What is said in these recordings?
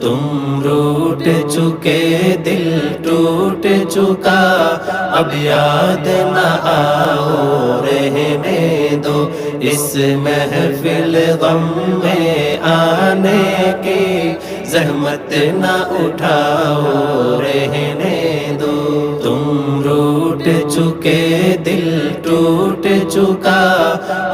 तुम रूठ चुके दिल टूट चुका, अब याद न आओ रहने दो, इस महफिल गम में आने की ज़हमत न उठाओ रहने दो। तुम रूठ चुके दिल टूट चुका,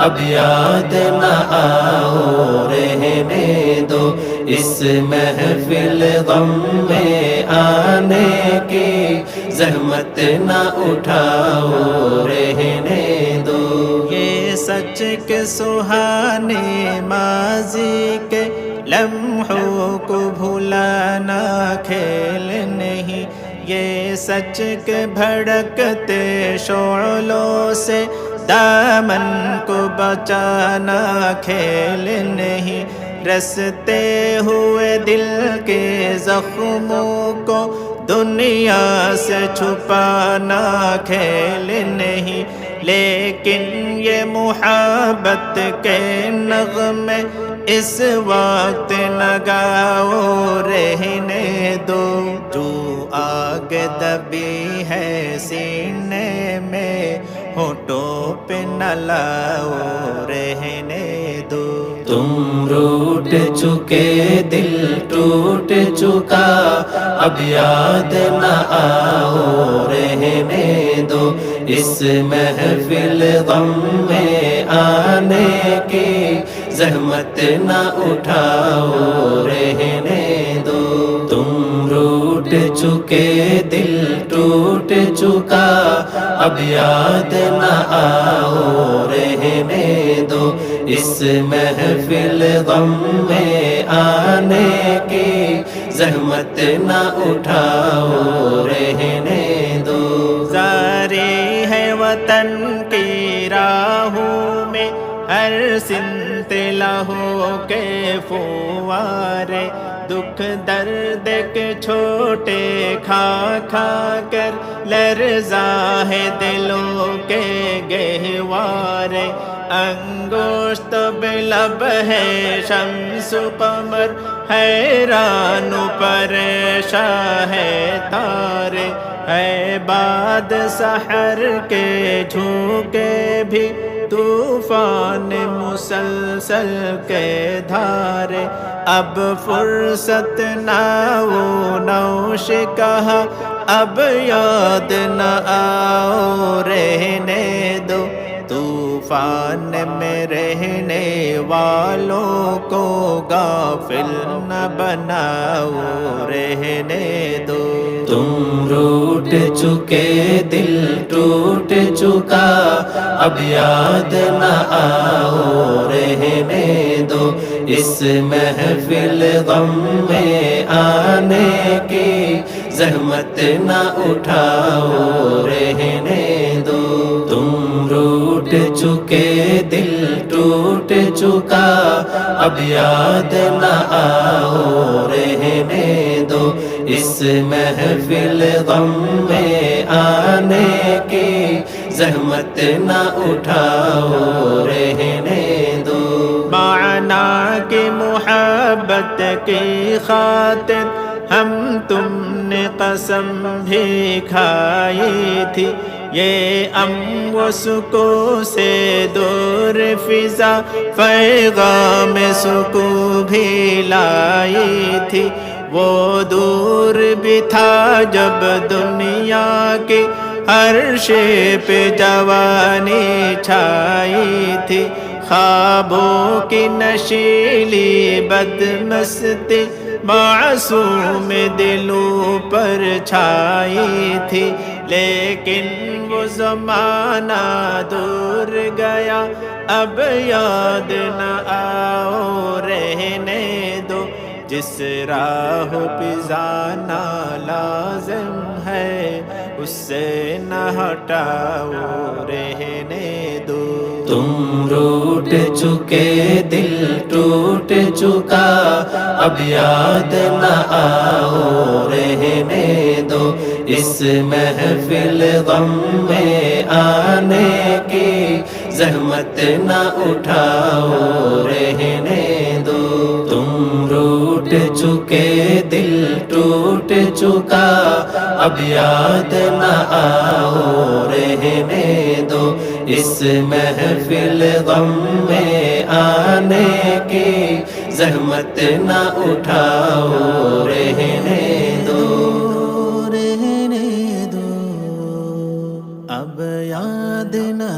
अब याद न आओ रहने दो, इस महफिल गम में आने की ज़हमत न उठाओ रहने दो। ये सच के सुहाने माज़ी के लम्हों को भुलाना खेल नहीं, ये सच के भड़कते शोलों से दामन को बचाना खेल नहीं, रसते हुए दिल के जख्मों को दुनिया से छुपाना खेल नहीं, लेकिन ये मुहब्बत के नग़मे इस वक्त न गाओ रहने दो। जो आग दबी है सीने में होठों पे न लाओ रहने दो। तुम रूठ चुके दिल टूट चुका, अब याद न आओ रहने दो, इस महफिल गम में आने की ज़हमत न उठाओ रहने दो। तुम रूठ चुके दिल टूट चुका, अब याद न आओ रहने दो, इस महफिल गम में आने की ज़हमत न उठाओ रहने दो। जारी है वतन की राहों में हर सिमत लहू के फुवारे, दुख दर्द के छोटे खा खा कर लर्ज़ा है दिलों के गहवारे, अंगोश्त बिलब है शम्स कमर, हैरान परेशान है तारे, है बाद सहर के झोंके भी तूफान मुसलसल के धारे, अब फुर्सत ना वो नौश कहा, अब याद न आओ रहने दो। तूफान में रहने वालों को गाफिल न बनाओ रहने दो। तुम रूठ चुके दिल टूट चुका, अब याद न आओ रहने दो, इस महफिल गम में आने की ज़हमत न उठाओ रहने दो। तुम रूठ चुके दिल टूट चुका, अब याद न आओ रहने दो, इस महफिल गम में आने की ज़हमत न उठाओ रहने दो। माना की मुहब्बत की खातिर हम तुमने कसम भी खाई थी, ये सुको से दूर फिजा पैगाम सुको भी लाई थी, वो दूर भी था जब दुनिया के अर्शे पे जवानी छाई थी, ख्वाबों की नशीली बदमस्ती मासूम दिलों पर छाई थी, लेकिन वो ज़माना दूर गया, अब याद न आओ रहने दो, जिस राह पे जाना लाज़िम है उससे न हटाओ रहने दो। तुम रूठ चुके दिल टूट चुका, अब याद न आओ रहने दो, इस महफिल गम में आने की ज़हमत न उठाओ रहने दो। तुम रूठ चुके दिल टूट चुका अब याद न आओ रहने दो इस महफिल गम में आने की ज़हमत न उठाओ रहने दो अब याद न